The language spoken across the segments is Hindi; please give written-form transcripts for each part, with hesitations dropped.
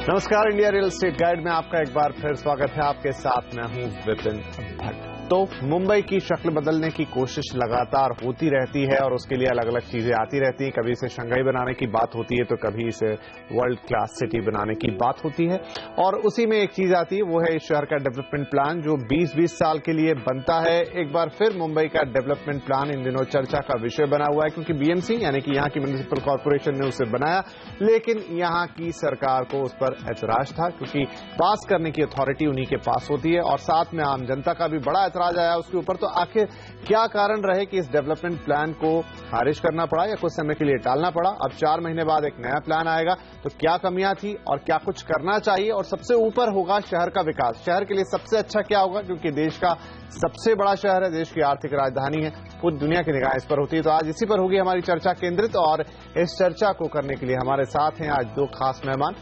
नमस्कार, इंडिया रियल एस्टेट गाइड में आपका एक बार फिर स्वागत है। आपके साथ मैं हूं विपिन भट्ट। तो मुंबई की शक्ल बदलने की कोशिश लगातार होती रहती है और उसके लिए अलग अलग चीजें आती रहती हैं। कभी इसे शंघाई बनाने की बात होती है तो कभी इसे वर्ल्ड क्लास सिटी बनाने की बात होती है, और उसी में एक चीज आती है, वो है इस शहर का डेवलपमेंट प्लान जो 20-20 साल के लिए बनता है। एक बार फिर मुंबई का डेवलपमेंट प्लान इन दिनों चर्चा का विषय बना हुआ है, क्योंकि बीएमसी यानी कि यहाँ की म्युनिसिपल कॉर्पोरेशन ने उसे बनाया, लेकिन यहाँ की सरकार को उस पर ऐतराज था, क्योंकि पास करने की अथॉरिटी उन्हीं के पास होती है और साथ में आम जनता का भी बड़ा ऐतराज आया उसके ऊपर। तो आखिर क्या कारण रहे कि इस डेवलपमेंट प्लान को खारिज करना पड़ा या कुछ समय के लिए टालना पड़ा? अब 4 महीने बाद एक नया प्लान आएगा, तो क्या कमियां थी और क्या कुछ करना चाहिए? और सबसे ऊपर होगा शहर का विकास। शहर के लिए सबसे अच्छा क्या होगा, क्योंकि देश का सबसे बड़ा शहर है, देश की आर्थिक राजधानी है, पूरी दुनिया की निगाह इस पर होती है। तो आज इसी पर होगी हमारी चर्चा केंद्रित, और इस चर्चा को करने के लिए हमारे साथ हैं आज दो खास मेहमान।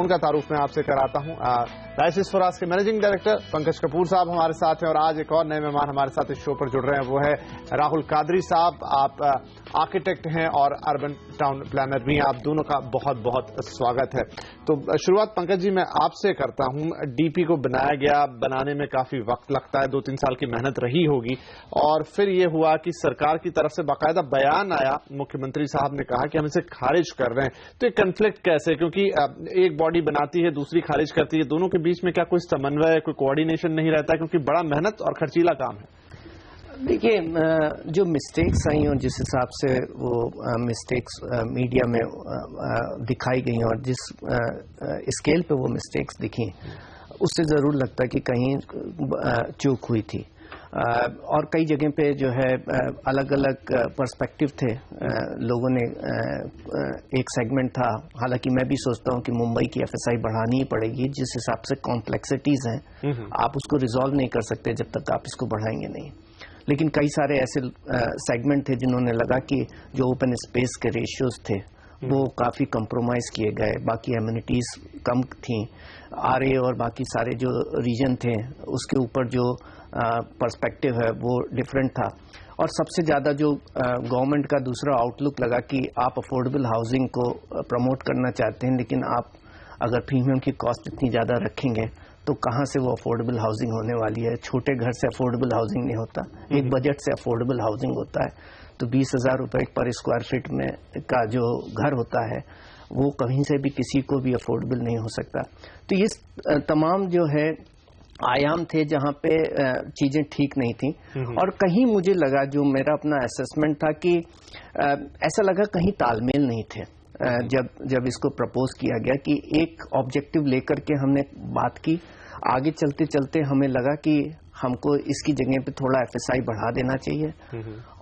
उनका तारुफ मैं आपसे कराता हूं। राइसिस स्वराज के मैनेजिंग डायरेक्टर पंकज कपूर साहब हमारे साथ हैं, और आज एक और नए मेहमान हमारे साथ इस शो पर जुड़ रहे हैं, वो है राहुल कादरी साहब। आप आर्किटेक्ट हैं और अर्बन टाउन प्लानर भी हैं। आप दोनों का बहुत बहुत स्वागत है। तो शुरुआत पंकज जी मैं आपसे करता हूं। डीपी को बनाया गया, बनाने में काफी वक्त लगता है, 2-3 साल की मेहनत रही होगी, और फिर ये हुआ कि सरकार की तरफ से बाकायदा बयान आया, मुख्यमंत्री साहब ने कहा कि हम इसे खारिज कर रहे हैं। तो ये कन्फ्लिक्ट कैसे, क्योंकि एक बॉडी बनाती है, दूसरी खारिज करती है, दोनों के बीच में क्या कोई समन्वय, कोई कोऑर्डिनेशन नहीं रहता, क्योंकि बड़ा मेहनत और खर्चीला काम है? देखिए, जो मिस्टेक्स आई और जिस हिसाब से वो मिस्टेक्स मीडिया में दिखाई गई और जिस स्केल पे वो मिस्टेक्स दिखी, उससे जरूर लगता है कि कहीं चूक हुई थी। और कई जगह पे जो है अलग अलग पर्सपेक्टिव थे लोगों ने। एक सेगमेंट था, हालांकि मैं भी सोचता हूं कि मुंबई की एफएसआई बढ़ानी ही पड़ेगी। जिस हिसाब से कॉम्प्लेक्सिटीज हैं, आप उसको रिजॉल्व नहीं कर सकते जब तक आप इसको बढ़ाएंगे नहीं। लेकिन कई सारे ऐसे सेगमेंट थे जिन्होंने लगा कि जो ओपन स्पेस के रेशियोज थे वो काफी कंप्रोमाइज किए गए, बाकी एमिनिटीज कम थी, आरए और बाकी सारे जो रीजन थे उसके ऊपर जो पर्सपेक्टिव है वो डिफरेंट था। और सबसे ज्यादा जो गवर्नमेंट का दूसरा आउटलुक लगा कि आप अफोर्डेबल हाउसिंग को प्रमोट करना चाहते हैं, लेकिन आप अगर प्रीमियम की कॉस्ट इतनी ज्यादा रखेंगे तो कहां से वो अफोर्डेबल हाउसिंग होने वाली है। छोटे घर से अफोर्डेबल हाउसिंग नहीं होता, एक बजट से अफोर्डेबल हाउसिंग होता है। तो 20,000 रुपए पर स्क्वायर फीट में का जो घर होता है वो कहीं से भी किसी को भी अफोर्डेबल नहीं हो सकता। तो ये तमाम जो है आयाम थे जहां पे चीजें ठीक नहीं थी। और कहीं मुझे लगा, जो मेरा अपना असेसमेंट था, कि ऐसा लगा कहीं तालमेल नहीं थे। जब इसको प्रपोज किया गया कि एक ऑब्जेक्टिव लेकर के हमने बात की, आगे चलते चलते हमें लगा कि हमको इसकी जगह पे थोड़ा एफएसआई बढ़ा देना चाहिए,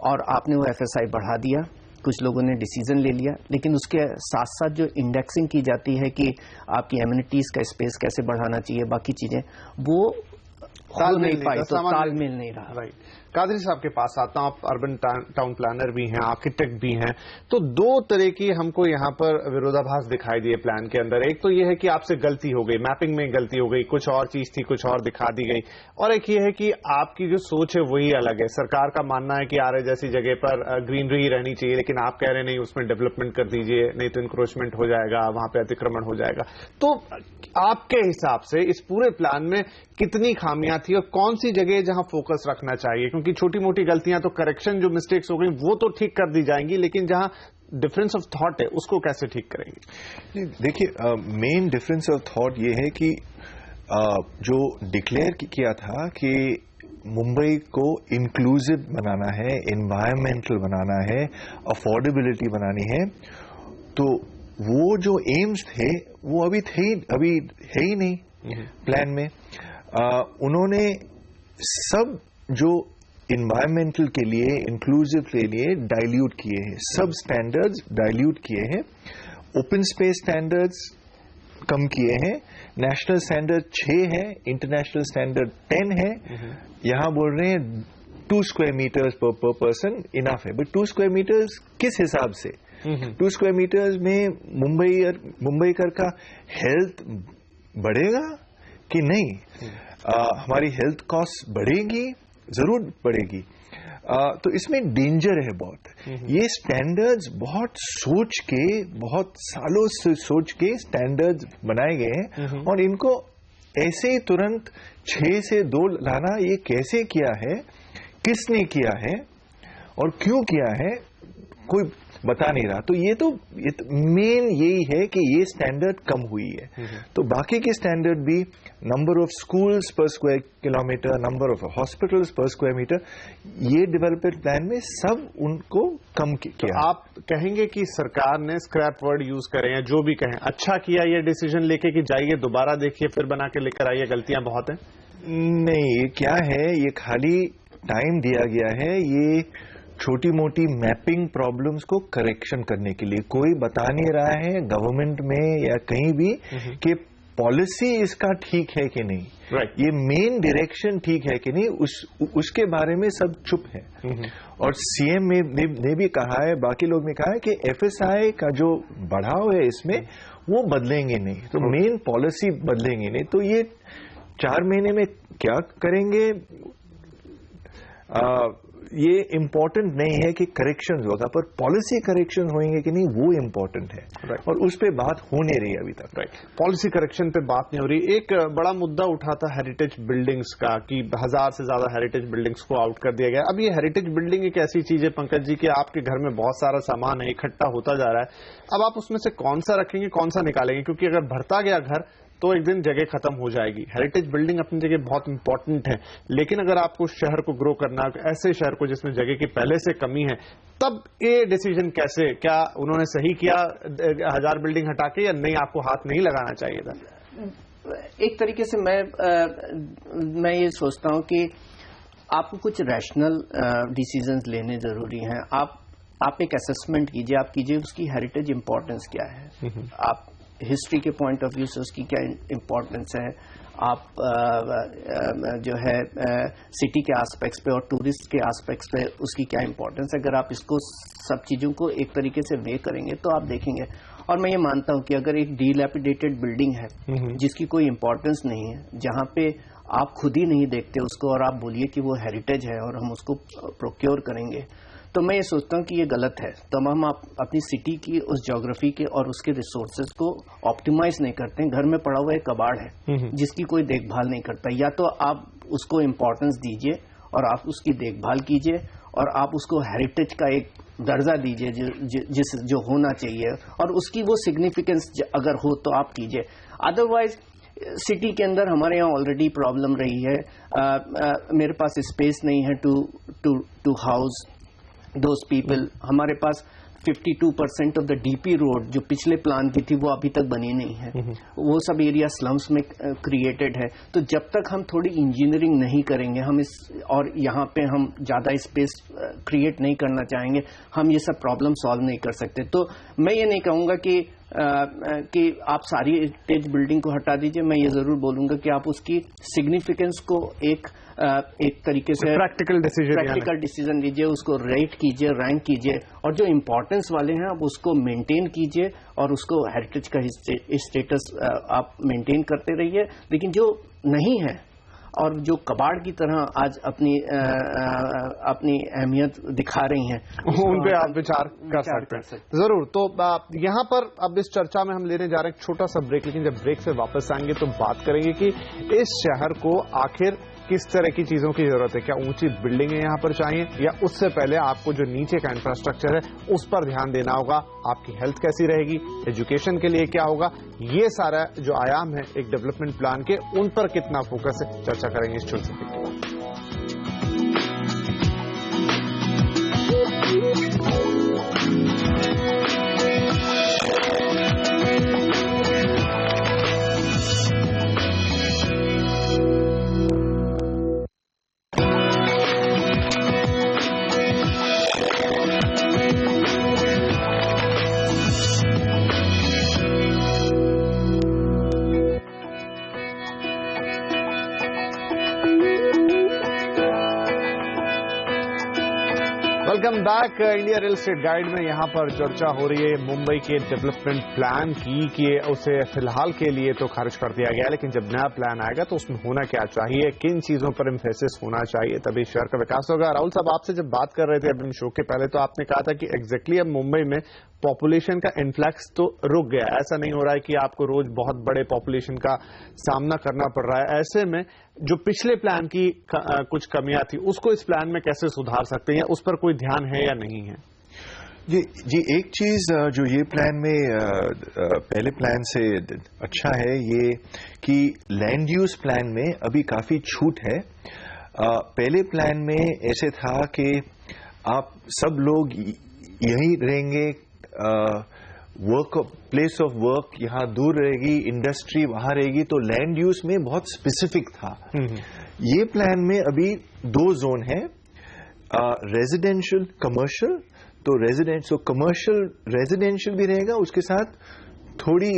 और आपने वो एफएसआई बढ़ा दिया। कुछ लोगों ने डिसीजन ले लिया, लेकिन उसके साथ साथ जो इंडेक्सिंग की जाती है कि आपकी एमिनिटीज का स्पेस कैसे बढ़ाना चाहिए, बाकी चीजें, वो हो नहीं पाई, तो तालमेल नहीं रहा। राइट। कादरी साहब के पास आता हूं। आप अर्बन टाउन प्लानर भी हैं, आर्किटेक्ट भी हैं, तो दो तरह की हमको यहाँ पर विरोधाभास दिखाई दिए प्लान के अंदर। एक तो ये है कि आपसे गलती हो गई, मैपिंग में गलती हो गई, कुछ और चीज थी, कुछ और दिखा दी गई, और एक ये है कि आपकी जो सोच है वही अलग है। सरकार का मानना है कि आरए जैसी जगह पर ग्रीनरी रहनी चाहिए, लेकिन आप कह रहे नहीं, उसमें डेवलपमेंट कर दीजिए, नहीं तो इंक्रोचमेंट हो जाएगा, वहां पे अतिक्रमण हो जाएगा। तो आपके हिसाब से इस पूरे प्लान में कितनी खामियां थी और कौन सी जगह जहां फोकस रखना चाहिए? क्योंकि छोटी मोटी गलतियां तो करेक्शन, जो मिस्टेक्स हो गई वो तो ठीक कर दी जाएंगी, लेकिन जहां डिफरेंस ऑफ थॉट है उसको कैसे ठीक करेंगे? देखिए, मेन डिफरेंस ऑफ थॉट ये है कि जो डिक्लेयर किया था कि मुंबई को इंक्लूसिव बनाना है, एनवायरमेंटल बनाना है, अफोर्डेबिलिटी बनानी है, तो वो जो एम्स थे वो अभी है ही नहीं प्लान में। उन्होंने सब जो इन्वायरमेंटल के लिए, इंक्लूसिव के लिए डाइल्यूट किए हैं, सब स्टैंडर्ड्स डाइल्यूट किए हैं। ओपन स्पेस स्टैंडर्ड्स कम किए हैं, नेशनल स्टैंडर्ड 6 है, इंटरनेशनल स्टैंडर्ड 10 है। यहां बोल रहे हैं 2 स्क्वायर मीटर्स पर पर्सन इनफ है, बट 2 स्क्वायर मीटर्स किस हिसाब से? 2 स्क्वायर मीटर्स में मुंबईकर का हेल्थ बढ़ेगा कि नहीं? हमारी हेल्थ कॉस्ट बढ़ेगी, जरूर बढ़ेगी। तो इसमें डेंजर है बहुत। ये स्टैंडर्ड्स बहुत सोच के, बहुत सालों से सोच के स्टैंडर्ड्स बनाए गए हैं, और इनको ऐसे ही तुरंत 6 से 2 लाना, ये कैसे किया है, किसने किया है और क्यों किया है, कोई बता नहीं रहा। तो ये मेन यही है कि ये स्टैंडर्ड कम हुई है। तो बाकी के स्टैंडर्ड भी, नंबर ऑफ स्कूल्स पर square kilometre, number of hospitals पर स्क्वायर मीटर, ये डेवलपमेंट प्लान में सब उनको कम किया। तो आप कहेंगे कि सरकार ने स्क्रैप वर्ड यूज करें या जो भी कहें, अच्छा किया ये डिसीजन लेके कि जाइए दोबारा देखिए फिर बना के लेकर आइए, गलतियां बहुत हैं? नहीं, ये क्या है, ये खाली टाइम दिया गया है ये छोटी मोटी मैपिंग प्रॉब्लम्स को करेक्शन करने के लिए। कोई बता नहीं रहा है गवर्नमेंट में या कहीं भी कि पॉलिसी इसका ठीक है कि नहीं, ये मेन डायरेक्शन ठीक है कि नहीं, उसके बारे में सब चुप है। और सीएम ने भी कहा है, बाकी लोग ने कहा है कि एफएसआई का जो बढ़ाव है इसमें वो बदलेंगे नहीं, तो मेन पॉलिसी बदलेंगे नहीं। तो ये 4 महीने में क्या करेंगे, ये इम्पोर्टेंट नहीं है कि करेक्शन होगा, पर पॉलिसी करेक्शन होंगे कि नहीं वो इम्पोर्टेंट है। और उस पे बात हो नहीं रही अभी तक। पॉलिसी करेक्शन पे बात नहीं हो रही। एक बड़ा मुद्दा उठा था हेरिटेज बिल्डिंग्स का कि 1000 से ज्यादा हेरिटेज बिल्डिंग्स को आउट कर दिया गया। अब ये हेरिटेज बिल्डिंग एक ऐसी चीज है पंकज जी कि आपके घर में बहुत सारा सामान है, इकट्ठा होता जा रहा है। अब आप उसमें से कौन सा रखेंगे, कौन सा निकालेंगे, क्योंकि अगर भरता गया घर तो एक दिन जगह खत्म हो जाएगी। हेरिटेज बिल्डिंग अपनी जगह बहुत इंपॉर्टेंट है, लेकिन अगर आपको शहर को ग्रो करना, ऐसे शहर को जिसमें जगह की पहले से कमी है, तब ये डिसीजन कैसे, क्या उन्होंने सही किया 1000 बिल्डिंग हटा के, या नहीं आपको हाथ नहीं लगाना चाहिए था? एक तरीके से मैं ये सोचता हूं कि आपको कुछ रैशनल डिसीजंस लेने जरूरी हैं। आप एक असेसमेंट कीजिए, आप कीजिए उसकी हेरिटेज इंपॉर्टेंस क्या है, आप हिस्ट्री के पॉइंट ऑफ व्यू से उसकी क्या इंपॉर्टेंस है, आप जो है सिटी के एस्पेक्ट्स पे और टूरिस्ट के एस्पेक्ट्स पे उसकी क्या इंपॉर्टेंस है। अगर आप इसको सब चीजों को एक तरीके से वे करेंगे तो आप देखेंगे। और मैं ये मानता हूं कि अगर एक डीलैपिडेटेड बिल्डिंग है जिसकी कोई इंपॉर्टेंस नहीं है, जहां पे आप खुद ही नहीं देखते उसको और आप बोलिए कि वो हेरिटेज है और हम उसको प्रोक्योर करेंगे, तो मैं ये सोचता हूं कि ये गलत है। तो हम अपनी सिटी की उस ज्योग्राफी के और उसके रिसोर्सेज को ऑप्टिमाइज नहीं करते हैं। घर में पड़ा हुआ एक कबाड़ है जिसकी कोई देखभाल नहीं करता, या तो आप उसको इम्पोर्टेंस दीजिए और आप उसकी देखभाल कीजिए और आप उसको हेरिटेज का एक दर्जा दीजिए जो होना चाहिए, और उसकी वो सिग्निफिकेंस अगर हो तो आप कीजिए। अदरवाइज सिटी के अंदर हमारे यहाँ ऑलरेडी प्रॉब्लम रही है, मेरे पास स्पेस नहीं है टू हाउस दोज पीपल। हमारे पास 52% ऑफ द डीपी रोड जो पिछले प्लान की थी वो अभी तक बनी नहीं है, वो सब एरिया स्लम्स में क्रिएटेड है। तो जब तक हम थोड़ी इंजीनियरिंग नहीं करेंगे, हम और यहाँ पे हम ज्यादा स्पेस क्रिएट नहीं करना चाहेंगे, हम ये सब प्रॉब्लम सॉल्व नहीं कर सकते। तो मैं ये नहीं कहूंगा कि आप सारी हेरिटेज बिल्डिंग को हटा दीजिए, मैं ये जरूर बोलूंगा कि आप उसकी सिग्निफिकेंस को एक तरीके से प्रैक्टिकल डिसीजन लीजिए, उसको रेट कीजिए, रैंक कीजिए, और जो इम्पोर्टेंस वाले हैं आप उसको मेंटेन कीजिए और उसको हेरिटेज का स्टेटस आप मेंटेन करते रहिए। लेकिन जो नहीं है और जो कबाड़ की तरह आज अपनी अहमियत दिखा रही हैं, उन पे आप विचार कर सकते हैं जरूर। तो यहाँ पर अब इस चर्चा में हम लेने जा रहे हैं एक छोटा सा ब्रेक, लेकिन जब ब्रेक से वापस आएंगे तो बात करेंगे कि इस शहर को आखिर किस तरह की चीजों की जरूरत है। क्या ऊंची बिल्डिंगें यहाँ पर चाहिए, या उससे पहले आपको जो नीचे का इंफ्रास्ट्रक्चर है उस पर ध्यान देना होगा। आपकी हेल्थ कैसी रहेगी, एजुकेशन के लिए क्या होगा, ये सारा जो आयाम है एक डेवलपमेंट प्लान के, उन पर कितना फोकस है, चर्चा करेंगे इस छोटे से के बाद। Welcome back. India real estate guide में यहाँ पर चर्चा हो रही है मुंबई के डेवलपमेंट प्लान की कि उसे फिलहाल के लिए तो खारिज कर दिया गया, लेकिन जब नया प्लान आएगा तो उसमें होना क्या चाहिए, किन चीजों पर एम्फेसिस होना चाहिए, तभी शहर का विकास होगा। राहुल साहब, आपसे जब बात कर रहे थे अपने शो के पहले तो आपने कहा था कि एग्जैक्टली अब मुंबई में पॉपुलेशन का इन्फ्लक्स तो रुक गया, ऐसा नहीं हो रहा है कि आपको रोज बहुत बड़े पॉपुलेशन का सामना करना पड़ रहा है। ऐसे में जो पिछले प्लान की कुछ कमियां थी उसको इस प्लान में कैसे सुधार सकते हैं, उस पर कोई ध्यान है या नहीं है? जी एक चीज जो ये प्लान में पहले प्लान से अच्छा है ये कि लैंड यूज प्लान में अभी काफी छूट है। पहले प्लान में ऐसे था कि आप सब लोग यहीं रहेंगे, वर्क प्लेस ऑफ वर्क यहाँ दूर रहेगी, इंडस्ट्री वहां रहेगी, तो लैंड यूज में बहुत स्पेसिफिक था। ये प्लान में अभी दो जोन है, रेजिडेंशियल कमर्शियल। तो कमर्शियल रेजिडेंशियल भी रहेगा, उसके साथ थोड़ी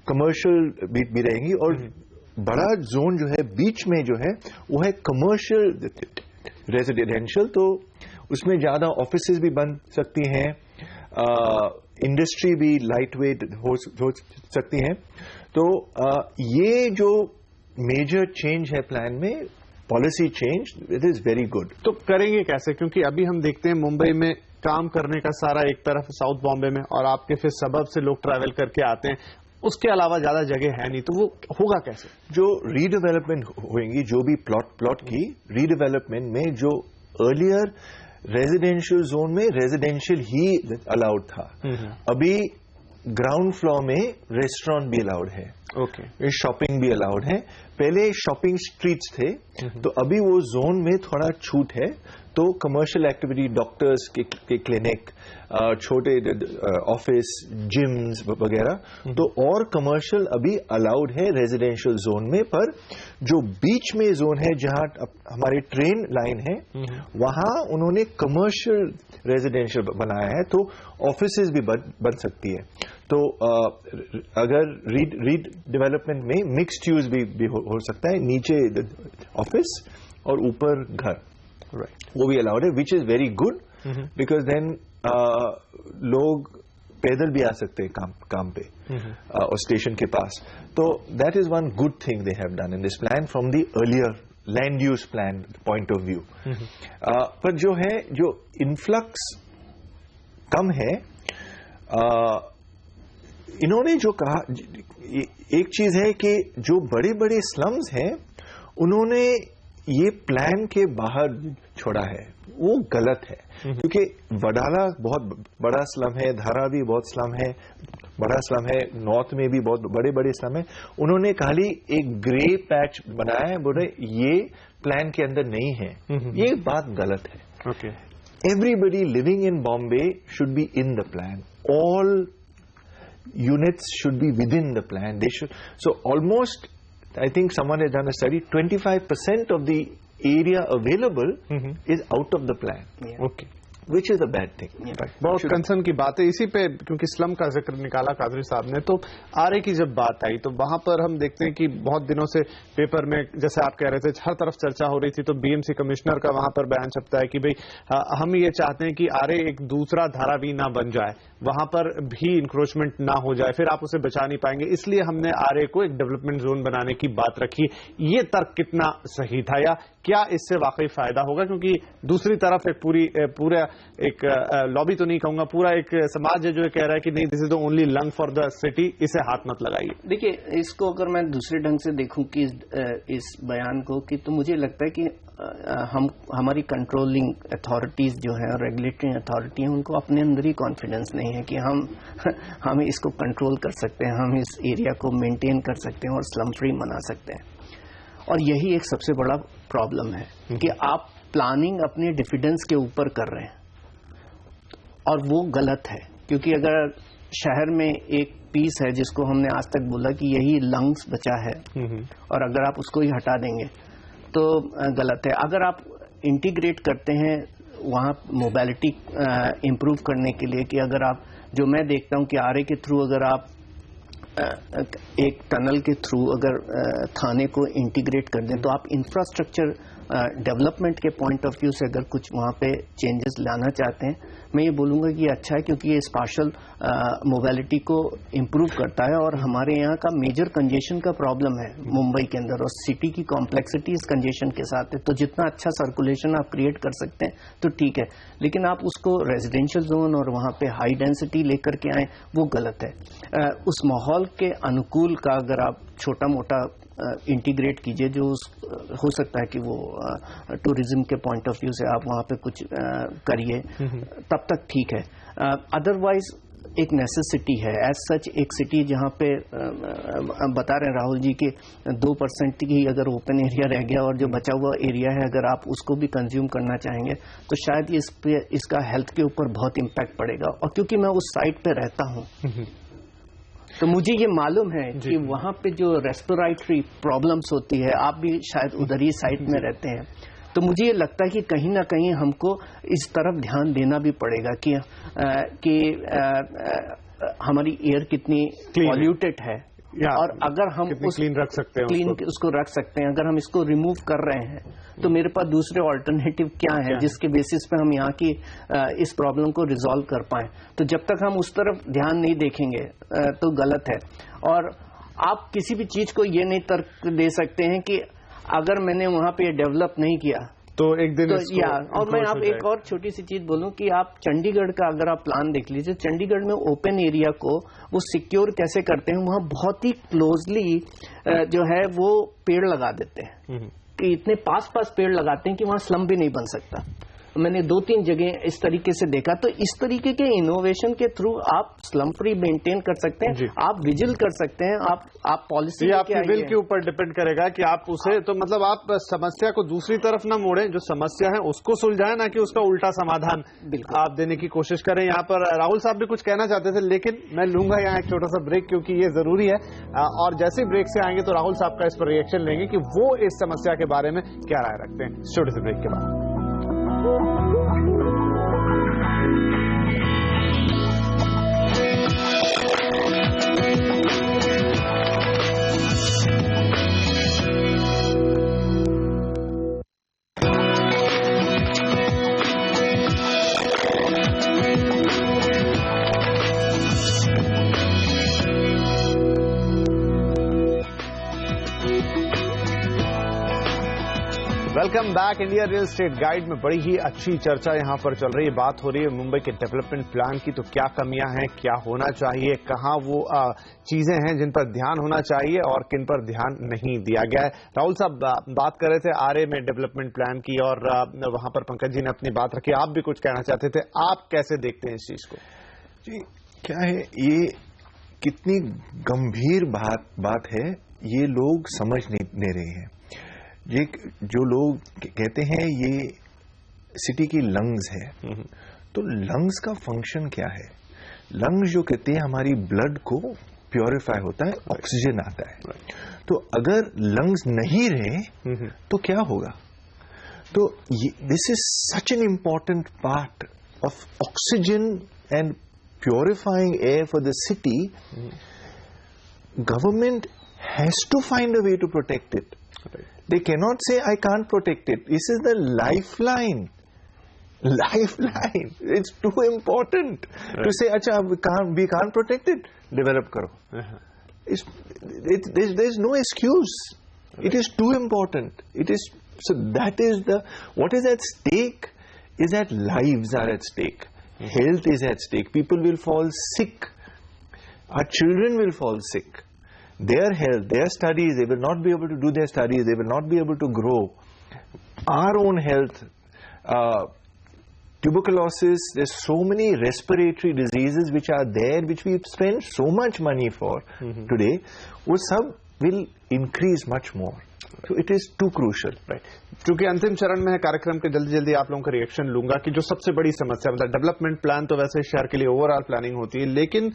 कमर्शियल भी रहेगी, और बड़ा जोन जो है बीच में जो है वो है कमर्शियल रेजिडेंशियल। तो उसमें ज्यादा ऑफिसेज भी बन सकती हैं, इंडस्ट्री भी लाइट वेट हो सकती है। तो ये जो मेजर चेंज है प्लान में, policy change, it is very good. तो करेंगे कैसे? क्योंकि अभी हम देखते हैं मुंबई में काम करने का सारा एक तरफ साउथ बॉम्बे में, और आपके फिर सबब से लोग ट्रैवल करके आते हैं, उसके अलावा ज्यादा जगह है नहीं, तो वो होगा कैसे? जो रीडेवलपमेंट होगी, जो भी प्लॉट की रीडेवलपमेंट में, जो अर्लियर रेजिडेंशियल जोन में रेजिडेंशियल ही अलाउड था, अभी ग्राउंड फ्लोर में रेस्टोरेंट भी अलाउड है, ओके, शॉपिंग भी अलाउड है। पहले शॉपिंग स्ट्रीट्स थे, तो अभी वो जोन में थोड़ा छूट है। तो कमर्शियल एक्टिविटी, डॉक्टर्स के क्लिनिक, छोटे ऑफिस, जिम्स वगैरह, तो और कमर्शियल अभी अलाउड है रेजिडेंशियल जोन में। पर जो बीच में जोन है जहां हमारी ट्रेन लाइन है, वहां उन्होंने कमर्शियल रेजिडेंशियल बनाया है, तो ऑफिसेज भी बन सकती है। तो अगर रीडेवलपमेंट में मिक्स्ड यूज भी हो सकता है, नीचे ऑफिस और ऊपर घर, राइट, वो भी अलाउड है, which is very good, because then लोग पैदल भी आ सकते हैं काम पे और स्टेशन के पास। तो that is one good thing they have done in this plan from the earlier land use plan point of view. पर जो है, जो इन्फ्लक्स कम है, इन्होंने जो कहा, एक चीज है कि जो बड़े बड़े स्लम्स हैं उन्होंने ये प्लान के बाहर छोड़ा है, वो गलत है। क्योंकि वडाला बहुत बड़ा स्लम है, धारावी बहुत स्लम है, बड़ा स्लम है, नॉर्थ में भी बहुत बड़े बड़े स्लम है। उन्होंने खाली एक ग्रे पैच बनाया है, बोले ये प्लान के अंदर नहीं है, ये बात गलत है। Okay, everybody living in Bombay should be in the plan, all units should be within the plan. They should, so almost, I think someone has done a study, 25% of the area available is out of the plan. Yeah. Okay. Which is a bad thing. बहुत कंसर्न की बात है इसी पे, क्योंकि स्लम का जिक्र निकाला कादरी साहब ने, तो आरए की जब बात आई तो वहां पर हम देखते हैं कि बहुत दिनों से पेपर में, जैसे आप कह रहे थे, हर तरफ चर्चा हो रही थी, तो बीएमसी कमिश्नर का वहां पर बयान छपता है कि भाई हम ये चाहते हैं कि आरए एक दूसरा धारावी ना बन जाए, वहां पर भी इंक्रोचमेंट ना हो जाए, फिर आप उसे बचा नहीं पाएंगे, इसलिए हमने आरए को एक डेवलपमेंट जोन बनाने की बात रखी। ये तर्क कितना सही था, या क्या इससे वाकई फायदा होगा? क्योंकि दूसरी तरफ एक पूरा एक लॉबी तो नहीं कहूंगा, पूरा एक समाज है जो कह रहा है कि नहीं, this is the only lung for the city, इसे हाथ मत लगाइए। देखिए, इसको अगर मैं दूसरे ढंग से देखूं कि इस बयान को, कि तो मुझे लगता है कि हमारी कंट्रोलिंग अथॉरिटीज जो है, रेगुलेटरी अथॉरिटी है, उनको अपने अंदर ही कॉन्फिडेंस नहीं है कि हम इसको कंट्रोल कर सकते हैं, हम इस एरिया को मेंटेन कर सकते हैं और स्लम फ्री बना सकते हैं। और यही एक सबसे बड़ा प्रॉब्लम है कि आप प्लानिंग अपने डिफिडेंस के ऊपर कर रहे हैं, और वो गलत है। क्योंकि अगर शहर में एक पीस है जिसको हमने आज तक बोला कि यही लंग्स बचा है, और अगर आप उसको ही हटा देंगे तो गलत है। अगर आप इंटीग्रेट करते हैं वहाँ मोबिलिटी इम्प्रूव करने के लिए, कि अगर आप, जो मैं देखता हूँ कि आरए के थ्रू अगर आप एक टनल के थ्रू अगर थाने को इंटीग्रेट कर दें, तो आप इंफ्रास्ट्रक्चर डेवलपमेंट के पॉइंट ऑफ व्यू से अगर कुछ वहाँ पे चेंजेस लाना चाहते हैं, मैं ये बोलूँगा कि ये अच्छा है, क्योंकि ये स्पार्शल मोबिलिटी को इम्प्रूव करता है। और हमारे यहाँ का मेजर कंजेशन का प्रॉब्लम है मुंबई के अंदर, और सिटी की कॉम्प्लेक्सिटी इस कंजेशन के साथ है। तो जितना अच्छा सर्कुलेशन आप क्रिएट कर सकते हैं तो ठीक है, लेकिन आप उसको रेजिडेंशियल जोन और वहाँ पे हाई डेंसिटी लेकर के आए, वो गलत है। उस माहौल के अनुकूल का अगर आप छोटा मोटा इंटीग्रेट कीजिए, जो हो सकता है कि वो टूरिज्म के पॉइंट ऑफ व्यू से आप वहाँ पे कुछ करिए, तब तक ठीक है। अदरवाइज एक नेसेसिटी है एज सच। एक सिटी जहाँ पे बता रहे हैं राहुल जी कि 2% की अगर ओपन एरिया रह गया और जो बचा हुआ एरिया है अगर आप उसको भी कंज्यूम करना चाहेंगे तो शायद इसका हेल्थ के ऊपर बहुत इम्पैक्ट पड़ेगा। और क्योंकि मैं उस साइट पे रहता हूँ तो मुझे ये मालूम है कि वहाँ पे जो रेस्पिरेटरी प्रॉब्लम्स होती है, आप भी शायद उधर ही साइट में रहते हैं, तो मुझे ये लगता है कि कहीं ना कहीं हमको इस तरफ ध्यान देना भी पड़ेगा कि हमारी एयर कितनी पॉल्यूटेड है और अगर हम क्लीन रख सकते हैं, उसको रख सकते हैं। अगर हम इसको रिमूव कर रहे हैं तो मेरे पास दूसरे ऑल्टरनेटिव क्या है जिसके बेसिस पे हम यहाँ की इस प्रॉब्लम को रिजॉल्व कर पाए। तो जब तक हम उस तरफ ध्यान नहीं देखेंगे तो गलत है। और आप किसी भी चीज को ये नहीं तर्क दे सकते हैं कि अगर मैंने वहां पे डेवलप नहीं किया तो एक दिन और मैं आप एक और छोटी सी चीज बोलूं कि आप चंडीगढ़ का अगर आप प्लान देख लीजिए, चंडीगढ़ में ओपन एरिया को वो सिक्योर कैसे करते हैं, वहां बहुत ही क्लोजली जो है वो पेड़ लगा देते हैं कि इतने पास पेड़ लगाते हैं कि वहां स्लम भी नहीं बन सकता। मैंने 2-3 जगह इस तरीके से देखा। तो इस तरीके के इनोवेशन के थ्रू आप स्लम फ्री मेंटेन कर सकते हैं, आप विजिल कर सकते हैं, आप पॉलिसी। ये आपके विल के ऊपर डिपेंड करेगा कि आप उसे तो मतलब आप समस्या को दूसरी तरफ ना मोड़ें, जो समस्या है उसको सुलझाएं, ना कि उसका उल्टा समाधान आप देने की कोशिश करें। यहाँ पर राहुल साहब भी कुछ कहना चाहते थे, लेकिन मैं लूंगा यहाँ एक छोटा सा ब्रेक क्योंकि ये जरूरी है। और जैसे ही ब्रेक से आएंगे तो राहुल साहब का इस पर रिएक्शन लेंगे कि वो इस समस्या के बारे में क्या राय रखते हैं। छोटे से ब्रेक के बाद welcome back. India real estate guide में बड़ी ही अच्छी चर्चा यहां पर चल रही है। बात हो रही है मुंबई के डेवलपमेंट प्लान की, तो क्या कमियां हैं, क्या होना चाहिए, कहां वो चीजें हैं जिन पर ध्यान होना चाहिए और किन पर ध्यान नहीं दिया गया है। राहुल साहब बात कर रहे थे आरए में डेवलपमेंट प्लान की और वहां पर पंकज जी ने अपनी बात रखी। आप भी कुछ कहना चाहते थे, आप कैसे देखते हैं इस चीज को? जी क्या है, ये कितनी गंभीर बात है, ये लोग समझ नहीं रहे हैं। ये जो लोग कहते हैं ये सिटी की लंग्स है, तो लंग्स का फंक्शन क्या है? लंग्स जो कहते हैं हमारी ब्लड को प्योरीफाई होता है, ऑक्सीजन आता है। तो अगर लंग्स नहीं रहे तो क्या होगा? तो this is such an important part of oxygen and purifying air for the city. Government has to find a way to protect it. They cannot say, I can't protect it. This is the lifeline. Lifeline. It's too important to say, acha, we can't protect it. Develop karo. There's no excuse. It is too important. So that is what is at stake is that lives are at stake. Health is at stake. People will fall sick. Our children will fall sick. Their health, their studies, they will not be able to do their studies, they will not be able to grow. Our own health, tuberculosis, there's so many respiratory diseases which are there, which we spend so much money for today, वो सब will increase much more. So it is too crucial. Right. क्योंकि अंतिम चरण में है कार्यक्रम के, जल्दी आप लोगों का रिएक्शन लूंगा कि जो सबसे बड़ी समस्या मतलब डेवलपमेंट प्लान तो वैसे शहर के लिए ओवरऑल प्लानिंग होती है, लेकिन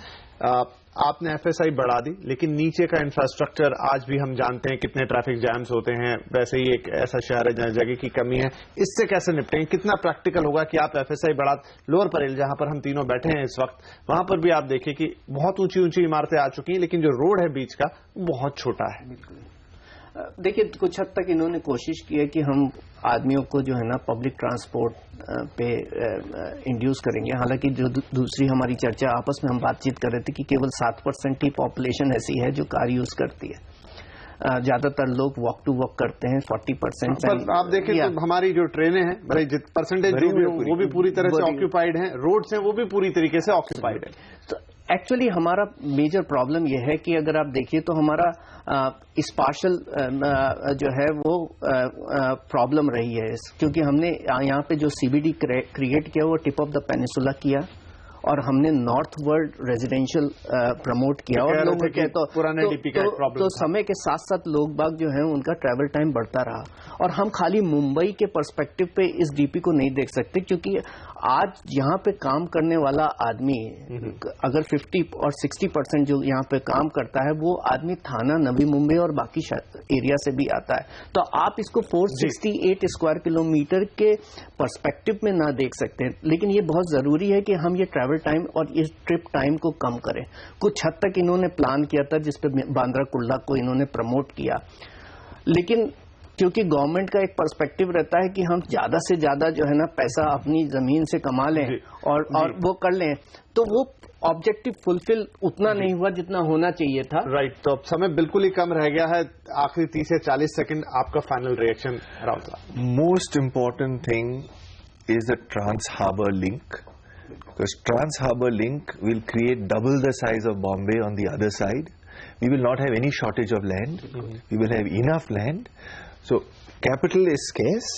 आपने एफएसआई बढ़ा दी, लेकिन नीचे का इंफ्रास्ट्रक्चर आज भी हम जानते हैं कितने ट्रैफिक जैम्स होते हैं। वैसे ही एक ऐसा शहर है जहां जगह की कमी है, इससे कैसे निपटेंगे? कितना प्रैक्टिकल होगा कि आप एफएसआई बढ़ा, लोअर परेल जहां पर हम तीनों बैठे हैं इस वक्त, वहां पर भी आप देखिए कि बहुत ऊंची ऊंची इमारतें आ चुकी हैं, लेकिन जो रोड है बीच का बहुत छोटा है। देखिए, कुछ हद तक इन्होंने कोशिश की है कि हम आदमियों को जो है ना पब्लिक ट्रांसपोर्ट पे इंड्यूस करेंगे। हालांकि जो दूसरी हमारी चर्चा आपस में हम बातचीत कर रहे थे कि केवल 7% ही पॉपुलेशन ऐसी है जो कार यूज करती है। ज्यादातर लोग वॉक टू वॉक करते हैं 40%। आप देखें तो हमारी जो ट्रेनें हैं भाई परसेंटेज जो भी वो भी पूरी तरह से ऑक्यूपाइड हैं, रोड्स हैं वो भी पूरी तरीके से ऑक्यूपाइड है। तो एक्चुअली हमारा मेजर प्रॉब्लम यह है कि अगर आप देखिए तो हमारा स्पार्शल जो है वो प्रॉब्लम रही है, क्योंकि हमने यहाँ पे जो सीबीडी क्रिएट किया वो टिप ऑफ द पेनिसुला किया और हमने नॉर्थ वर्ल्ड रेजिडेंशियल प्रमोट किया और लोगों के तो समय के साथ साथ लोग बाग जो हैं उनका ट्रैवल टाइम बढ़ता रहा। और हम खाली मुंबई के पर्सपेक्टिव पे इस डीपी को नहीं देख सकते, क्योंकि आज यहाँ पे काम करने वाला आदमी अगर 50 और 60% जो यहाँ पे काम करता है वो आदमी थाना, नवी मुंबई और बाकी एरिया से भी आता है। तो आप इसको 468 स्क्वायर किलोमीटर के पर्सपेक्टिव में ना देख सकते, लेकिन ये बहुत जरूरी है कि हम ये ट्रैवल टाइम और इस ट्रिप टाइम को कम करें। कुछ हद तक इन्होंने प्लान किया था जिसपे बांद्रा कुर्ला को इन्होंने प्रमोट किया, लेकिन क्योंकि गवर्नमेंट का एक पर्सपेक्टिव रहता है कि हम ज्यादा से ज्यादा जो है ना पैसा अपनी जमीन से कमा लें और वो कर लें, तो वो ऑब्जेक्टिव फुलफिल उतना नहीं हुआ जितना होना चाहिए था। राइट, तो अब समय बिल्कुल ही कम रह गया है। आखिरी 30 से 40 सेकंड आपका फाइनल रिएक्शन राउत साहब। Most important thing is the trans harbour link, because Trans Harbour Link will create double the size of Bombay on the other side. We will not have any shortage of land. We will have enough land. So capital is scarce.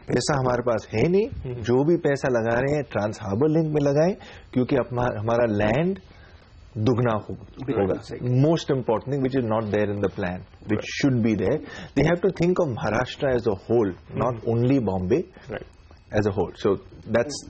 पैसा हमारे पास है नहीं, जो भी पैसा लगा रहे हैं ट्रांस हार्बर लिंक में लगाएं, क्योंकि हमारा लैंड दुगना होगा। Most important thing which is not there in the plan, which should be there. They have to think of Maharashtra as a whole, not only Bombay as a whole. So that's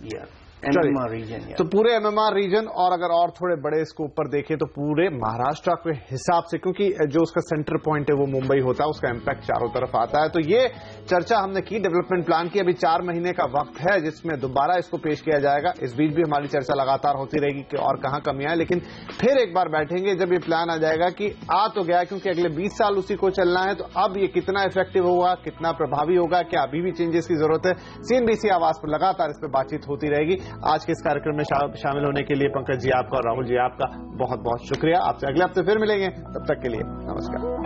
MMR region, तो पूरे MMR रीजन और अगर और थोड़े बड़े स्कोप पर देखें तो पूरे महाराष्ट्र के हिसाब से, क्योंकि जो उसका सेंटर पॉइंट है वो मुंबई होता है, उसका इम्पैक्ट चारों तरफ आता है। तो ये चर्चा हमने की, डेवलपमेंट प्लान की। अभी 4 महीने का वक्त है जिसमें दोबारा इसको पेश किया जाएगा। इस बीच भी हमारी चर्चा लगातार होती रहेगी कि और कहां कमियां हैं, लेकिन फिर एक बार बैठेंगे जब ये प्लान आ जाएगा कि आ तो गया, क्योंकि अगले 20 साल उसी को चलना है। तो अब ये कितना इफेक्टिव होगा, कितना प्रभावी होगा, क्या अभी भी चेंजेस की जरूरत है? CNBC आवाज पर लगातार इस पर बातचीत होती रहेगी। आज के इस कार्यक्रम में शामिल होने के लिए पंकज जी आपका और राहुल जी आपका बहुत बहुत शुक्रिया। आपसे अगले हफ्ते फिर मिलेंगे, तब तक के लिए नमस्कार।